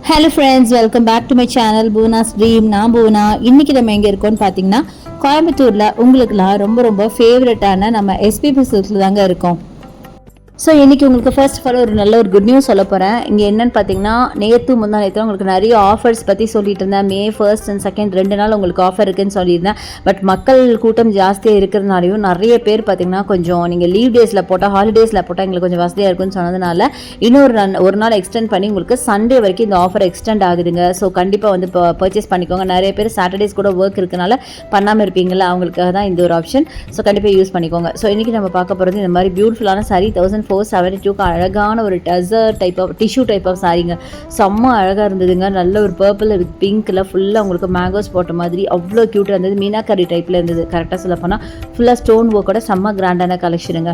Hello friends, welcome back to my channel Poona's dream. நான் பூனா. இன்னைக்கு நம்ம எங்கே இருக்கோம்னு பார்த்தீங்கன்னா, கோயம்புத்தூரில் உங்களுக்குலாம் ரொம்ப ரொம்ப ஃபேவரட்டான நம்ம எஸ்பிபி சில்க்ஸில் தாங்க இருக்கோம். ஸோ இன்றைக்கி உங்களுக்கு ஃபர்ஸ்ட் ஆஃப் ஆல் ஒரு நல்ல ஒரு குட் நியூஸ் சொல்ல போகிறேன். இங்கே என்னென்னு பார்த்தீங்கன்னா, முந்தா நேற்று உங்களுக்கு நிறைய ஆஃபர்ஸ் பற்றி சொல்லிட்டு இருந்தேன். May 1st and 2nd 2 நாள் உங்களுக்கு ஆஃபர் இருக்குதுன்னு சொல்லியிருந்தேன். பட் மக்கள் கூட்டம் ஜாஸ்தியாக இருக்கிறதுனாலையும் நிறைய பேர் பார்த்தீங்கன்னா கொஞ்சம் நீங்கள் லீவ் டேஸில் போட்டால், ஹாலிடேஸில் போட்டால் எங்களுக்கு கொஞ்சம் வசதியாக இருக்குன்னு சொன்னதுனால ஒரு நாள் எக்ஸ்டெண்ட் பண்ணி உங்களுக்கு சண்டே வரைக்கும் இந்த ஆஃபர் எக்ஸ்டெண்ட் ஆகுதுங்க. ஸோ கண்டிப்பாக வந்து இப்போ பர்ச்சேஸ் பண்ணிக்கோங்க. நிறைய பேர் சாட்டர்டேஸ் கூட ஒர்க் இருக்கனால பண்ணாமல் இருப்பீங்களா, அவங்களுக்காக தான் இந்த ஒரு ஆப்ஷன். ஸோ கண்டிப்பாக யூஸ் பண்ணிக்கோங்க. ஸோ இன்றைக்கி நம்ம பார்க்க போகிறது இந்த மாதிரி பியூட்டிஃபுல்லான சாரி 1472 அழகான ஒரு tussar type of tissue type of சாரிங்க. செம்ம அழகாக இருந்ததுங்க. நல்ல ஒரு பர்பிள் வித் பிங்க்கில் ஃபுல்லாக உங்களுக்கு மேங்கோஸ் போட்ட மாதிரி அவ்வளோ க்யூட்டாக இருந்தது. மீனாக்கரி டைப்பில் இருந்தது. கரெக்டாக சொல்ல போனால் ஃபுல்லாக ஸ்டோன் ஒர்க்கோட செம்ம கிராண்டான கலெக்ஷனுங்க.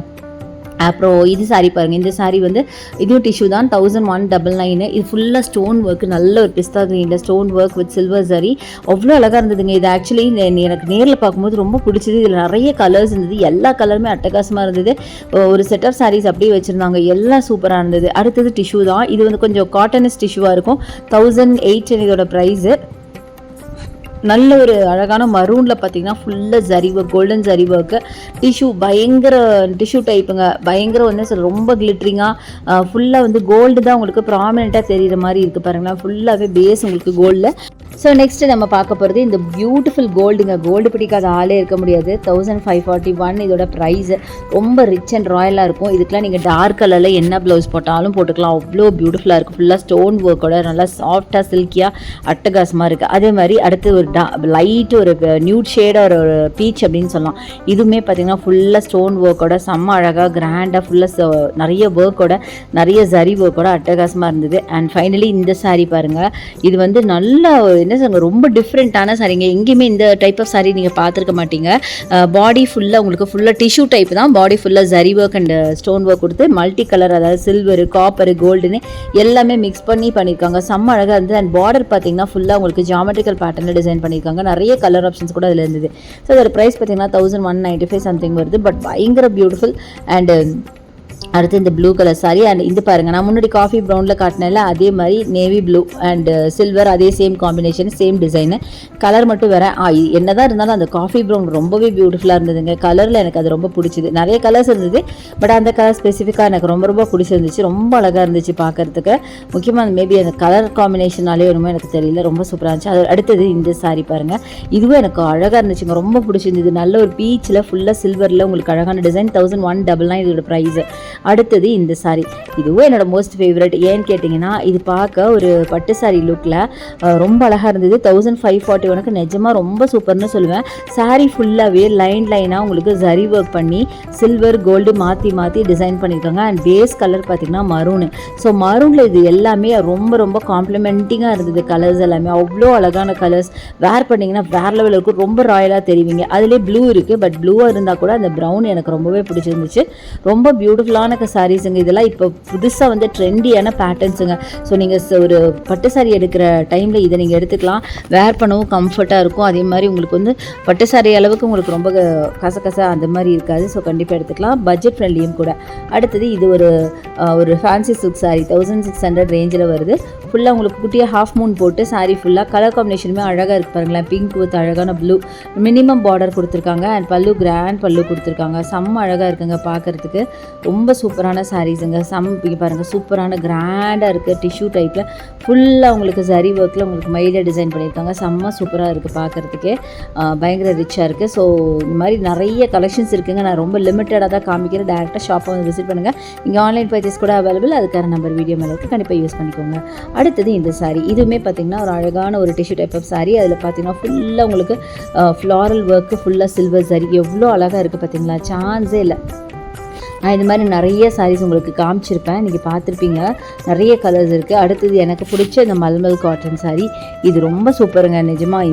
அப்புறம் இது சாரீ பாருங்கள். இந்த சாரீ வந்து இதுவும் டிஷ்யூ தான். 1199. இது ஃபுல்லாக ஸ்டோன் ஒர்க், நல்ல ஒரு பிஸ்தா க்ரீனில் ஸ்டோன் ஒர்க் வித் சில்வர் சரி அவ்வளோ அழகாக இருந்ததுங்க. இது ஆக்சுவலி எனக்கு நேரில் பார்க்கும்போது ரொம்ப பிடிச்சது. இதில் நிறைய கலர்ஸ் இருந்தது. எல்லா கலருமே அட்டகாசமாக இருந்தது. ஒரு செட் ஆஃப் சாரீஸ் அப்படியே வச்சுருந்தாங்க. எல்லாம் சூப்பராக இருந்தது. அடுத்தது டிஷ்யூ தான். இது வந்து கொஞ்சம் காட்டனிஸ் டிஷ்யூவாக இருக்கும். 1008 இதோட ப்ரைஸு. நல்ல ஒரு அழகான மரூனில் பார்த்தீங்கன்னா ஃபுல்லாக zari work, golden zari work. Tissue பயங்கர டிஷ்யூ டைப்புங்க. பயங்கர வந்து ரொம்ப கிளிட்ரிங்காக ஃபுல்லாக வந்து கோல்டு தான் உங்களுக்கு ப்ராமினெண்ட்டாக தெரிகிற மாதிரி இருக்குது பாருங்களேன். ஃபுல்லாகவே பேஸ் உங்களுக்கு கோல்டில். ஸோ நெக்ஸ்ட்டு நம்ம பார்க்க போகிறது இந்த பியூட்டிஃபுல் கோல்டுங்க. கோல்டு பிடிக்காத ஆளே இருக்க முடியாது. 1541 இதோட ப்ரைஸு. ரொம்ப ரிச் அண்ட் ராயலாக இருக்கும். இதுக்கெலாம் நீங்கள் டார்க் கலரில் என்ன ப்ளவுஸ் போட்டாலும் போட்டுக்கலாம். அவ்வளோ பியூட்டிஃபுல்லாக இருக்கும். ஃபுல்லாக ஸ்டோன் ஒர்க்கோட நல்லா சாஃப்டாக சில்கியாக அட்டகாசமாக இருக்குது. அதே மாதிரி அடுத்து ஒரு லைட் ஒரு நியூட் ஷேடாக ஒரு பீச் அப்படின்னு சொல்லலாம். இதுவுமே பார்த்திங்கன்னா ஃபுல்லாக ஸ்டோன் ஒர்க்கோட செம்ம அழகாக கிராண்டாக ஃபுல்லாக நிறைய ஒர்க்கோட, நிறைய ஜரி ஒர்க்கோட அட்டகாசமாக இருந்தது. அண்ட் ஃபைனலி இந்த சாரீ பாருங்கள். இது வந்து நல்ல என்ன சொல்லுங்க, ரொம்ப டிஃப்ரெண்ட்டான சாரீங்க. எங்கேயுமே இந்த டைப் ஆஃப் சாரீ நீங்கள் பார்த்துருக்க மாட்டீங்க. பாடி ஃபுல்லாக உங்களுக்கு ஃபுல்லாக டிஷ்யூ டைப் தான். பாடி ஃபுல்லாக zari work and stone work கொடுத்து மல்டி கலர், அதாவது சில்வரு, காப்பரு, கோல்டுன்னு எல்லாமே மிக்ஸ் பண்ணியிருக்காங்க. செம்ம அழகாக இருந்தது. அண்ட் பார்டர் பார்த்தீங்கன்னா ஃபுல்லாக உங்களுக்கு ஜாமெட்ரிக்கல் பேட்டர்னில் டிசைன் பண்ணியிருக்காங்க. நிறைய கலர் ஆப்ஷன்ஸ் கூட அதில் இருந்தது. ஸோ அதோட ப்ரைஸ் பார்த்தீங்கன்னா 1195 சம்திங் வருது. பட் பயங்கர பியூட்டிஃபுல். அண்ட் அடுத்து இந்த ப்ளூ கலர் சாரி. அண்ட் இது பாருங்கள், நான் முன்னாடி காஃபி ப்ரௌனில் காட்டினேன்ல, அதே மாதிரி நேவி ப்ளூ அண்ட் சில்வர், அதே same combination, same design. Colour மட்டும் வேறு. என்ன தான் இருந்தாலும் அந்த காஃபி ப்ரௌன் ரொம்பவே பியூட்டிஃபுல்லாக இருந்ததுங்க. கலரில் எனக்கு அது ரொம்ப பிடிச்சிது. நிறைய கலர்ஸ் இருந்தது, பட் அந்த கலர் ஸ்பெசிஃபிக்காக எனக்கு ரொம்ப ரொம்ப பிடிச்சிருந்துச்சு. ரொம்ப அழகாக இருந்துச்சு பார்க்குறதுக்கு. முக்கியமாக மேபி அந்த கலர் காம்பினேஷனாலே வருமோ எனக்கு தெரியல. ரொம்ப சூப்பராக இருந்துச்சு. அது அடுத்தது இந்த சாரி பாருங்கள். இதுவும் எனக்கு அழகாக இருந்துச்சுங்க. ரொம்ப பிடிச்சிருந்தது. நல்ல ஒரு பீச்சில் ஃபுல்லாக சில்வரில் உங்களுக்கு அழகான டிசைன். 1199 இதோட ப்ரைஸு. அடுத்தது இந்த சாரீ. இதுவும் என்னோட மோஸ்ட் ஃபேவரட். ஏன்னு கேட்டிங்கன்னா, இது பார்க்க ஒரு பட்டு சாரீ லுக்கில் ரொம்ப அழகாக இருந்தது. 1541 நிஜமாக ரொம்ப சூப்பர்னு சொல்லுவேன். சாரீ ஃபுல்லாகவே லைனாக உங்களுக்கு ஜரி ஒர்க் பண்ணி சில்வர் கோல்டு மாற்றி டிசைன் பண்ணியிருக்காங்க. அண்ட் பேஸ் கலர் பார்த்திங்கன்னா மரூனு. ஸோ மரூனில் இது எல்லாமே ரொம்ப ரொம்ப காம்ப்ளிமெண்டிங்காக இருந்தது. கலர்ஸ் எல்லாமே அவ்வளோ அழகான கலர்ஸ். வேர் பண்ணிங்கன்னா வேறு லெவலில் இருக்கும். ரொம்ப ராயலாக தெரிவிங்க. அதிலே ப்ளூ இருக்குது. பட் ப்ளூவாக இருந்தால் கூட அந்த ப்ரௌன் எனக்கு ரொம்பவே பிடிச்சிருந்துச்சு. ரொம்ப பியூட்டிஃபுல்லான சாரீஸுங்க. இதெல்லாம் இப்போ புதுசாக வந்து ட்ரெண்டியான பேட்டர்ன்ஸுங்க. ஸோ நீங்கள் ஒரு பட்டு சாரி எடுக்கிற டைமில் இதை நீங்கள் எடுத்துக்கலாம். வேர் பண்ணவும் கம்ஃபர்ட்டாக இருக்கும். அதே மாதிரி உங்களுக்கு வந்து பட்டு சாரி அளவுக்கு உங்களுக்கு ரொம்ப கச அந்த மாதிரி இருக்காது. ஸோ கண்டிப்பாக எடுத்துக்கலாம். பட்ஜெட் ஃப்ரெண்ட்லியும் கூட. அடுத்தது இது ஒரு ஃபேன்சி சில்க் சாரி 1600 ரேஞ்சில் வருது. ஃபுல்லாக உங்களுக்கு குட்டியாக ஹாஃப் மூன் போட்டு சாரீ ஃபுல்லாக கலர் காம்பினேஷனுமே அழகாக இருக்குது பாருங்களேன். பிங்க் வித் அழகான ப்ளூ. மினிமம் பார்டர் கொடுத்துருக்காங்க. அண்ட் பல்லு கிராண்ட் பல்லு கொடுத்துருக்காங்க. செம்ம அழகாக இருக்குங்க பார்க்குறதுக்கு. ரொம்ப சூப்பரான சாரீஸுங்க. இங்கே பாருங்கள், சூப்பரான கிராண்டாக இருக்குது. டிஷ்யூ டைப்பில் ஃபுல்லாக உங்களுக்கு ஜரி ஒர்க்கில் உங்களுக்கு மயில டிசைன் பண்ணியிருக்காங்க. செம்ம சூப்பராக இருக்குது பார்க்குறதுக்கே. பயங்கர ரிச்சாக இருக்குது. ஸோ இந்த மாதிரி நிறைய கலெக்ஷன்ஸ் இருக்குங்க. நான் ரொம்ப லிமிட்டடாக தான் காமிக்கிறேன். டேரெக்டாக ஷாப்பை வந்து விசிட் பண்ணுங்கள். இங்கே ஆன்லைன் பர்ச்சேஸ் கூட அவைலபிள். அதுக்கான நம்பர் வீடியோ மேலே இருக்குது. கண்டிப்பாக யூஸ் பண்ணிக்கோங்க. அடுத்தது இந்த சாரீ. இதுவுமே பார்த்திங்கன்னா ஒரு அழகான ஒரு டிஷ்யூ டைப் ஆஃப் சாரீ. அதில் பார்த்திங்கன்னா ஃபுல்லாக உங்களுக்கு ஃப்ளாரல் ஒர்க்கு, ஃபுல்லாக சில்வர் சாரீ. எவ்வளோ அழகாக இருக்குது பார்த்திங்களா, சான்ஸே இல்லை. நான் இந்த மாதிரி நிறைய சாரீஸ் உங்களுக்கு காமிச்சிருப்பேன். நீங்கள் பார்த்துருப்பீங்க. நிறைய கலர்ஸ் இருக்குது. அடுத்தது எனக்கு பிடிச்ச இந்த மல்மல் காட்டன் சாரீ. இது ரொம்ப சூப்பருங்க. நிஜமாக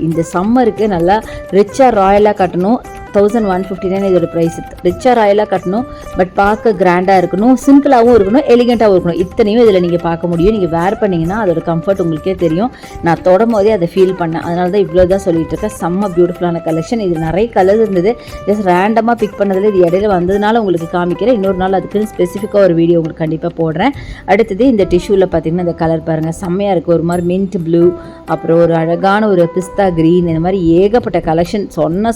இந்த சம்மருக்கு நல்லா ரிச்சாக ராயலாக கட்டணும். 1159 இதோட ப்ரைஸ். ரிச்சாக ராயலாக கட்டணும், பட் பார்க்க கிராண்டாக இருக்கணும், சிம்பிளாகவும் இருக்கணும், எலிகெண்ட்டாகவும் இருக்கணும். இத்தனையும் இதில் நீங்கள் பார்க்க முடியும். நீங்கள் வேர் பண்ணிங்கன்னா அதோட கம்ஃபர்ட் உங்களுக்கே தெரியும். நான் தொடும் போதே அதை ஃபீல் பண்ணேன். அதனால தான் இவ்வளோ தான் சொல்லிட்டு இருக்கேன். செம்ம பியூட்டிஃபுல்லான கலெக்ஷன். இது நிறைய கலர் இருந்தது. ஜஸ்ட் ரேண்டமாக பிக் பண்ணதில் இது இடையில வந்ததுனால உங்களுக்கு காமிக்கிறேன். இன்னொரு நாள் அதுக்குன்னு ஸ்பெசிஃபிக்காக ஒரு வீடியோ உங்களுக்கு கண்டிப்பாக போடுறேன். அடுத்தது இந்த டிஷ்யூவில் பார்த்தீங்கன்னா இந்த கலர் பாருங்கள், செம்மையாக இருக்குது. ஒரு மாதிரி மின்ட் ப்ளூ, அப்புறம் ஒரு அழகான ஒரு பிஸ்தா க்ரீன், இந்த மாதிரி ஏகப்பட்ட கலெக்ஷன்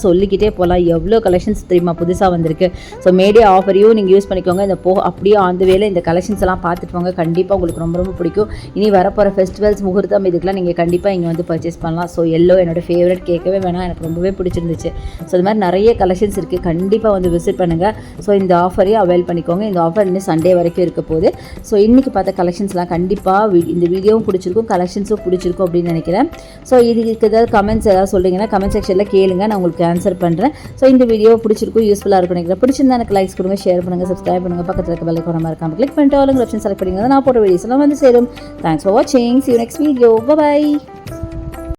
சொல்லிக்கிட்டே போகலாம். எவ்வளோ கலெக்ஷன்ஸ் தெரியுமா புதுசாக வந்திருக்கு. ஸோ மேடே ஆஃபரையும் நீங்கள் யூஸ் பண்ணிக்கோங்க. இந்த அப்படியே அந்த வேலை இந்த கலெக்ஷன்ஸ் எல்லாம் பார்த்துட்டு போங்க. கண்டிப்பாக உங்களுக்கு ரொம்ப ரொம்ப பிடிக்கும். இனி வரப்போகிற ஃபெஸ்டிவல்ஸ், முகூர்த்தம், இதுக்கெலாம் நீங்கள் கண்டிப்பாக இங்கே வந்து பர்ச்சேஸ் பண்ணலாம். ஸோ எல்லோ என்னோடய ஃபேவரட், கேட்கவே வேணாம், எனக்கு ரொம்பவே பிடிச்சிருந்துச்சு. ஸோ இது மாதிரி நிறைய கலெக்ஷன்ஸ் இருக்குது. கண்டிப்பாக வந்து விசிட் பண்ணுங்கள். ஸோ இந்த ஆஃபரையும் அவைல் பண்ணிக்கோங்க. இந்த ஆஃபர் இன்னும் சண்டே வரைக்கும் இருக்க போகுது. ஸோ இன்றைக்கி பார்த்த கலெக்ஷன்ஸ்லாம் கண்டிப்பாக இந்த வீடியோவும் பிடிச்சிருக்கும், கலெக்ஷன்ஸும் பிடிச்சிருக்கும் அப்படின்னு நினைக்கிறேன். ஸோ இதுக்கு ஏதாவது கமெண்ட்ஸ் ஏதாவது சொல்கிறீங்கன்னா கமெண்ட் செக்ஷனில் கேளுங்க, நான் உங்களுக்கு ஆன்சர் பண்ணுறேன். ஸோ இந்த வீடியோ பிடிச்சிருக்கும், யூஸ்ஃபுல்லாக இருக்கும் நினைக்கிறேன். பிடிச்சிருந்தா எனக்கு லைக்ஸ் கொடுங்க, ஷேர் பண்ணுங்கள், சப்ஸ்கிரைப் பண்ணுங்கள், பக்கத்தில் இருக்க பெல் ஐகானை மறக்காம கிளிக் பண்ணிட்டு ஆளுங்க ஆப்ஷன் செலக்ட் பண்ணிங்கன்னா நான் போட்ட வீடியோஸ் எல்லாம் வந்து சேரும். தேங்க்ஸ் ஃபார் வாட்சிங். See you next video. Bye bye.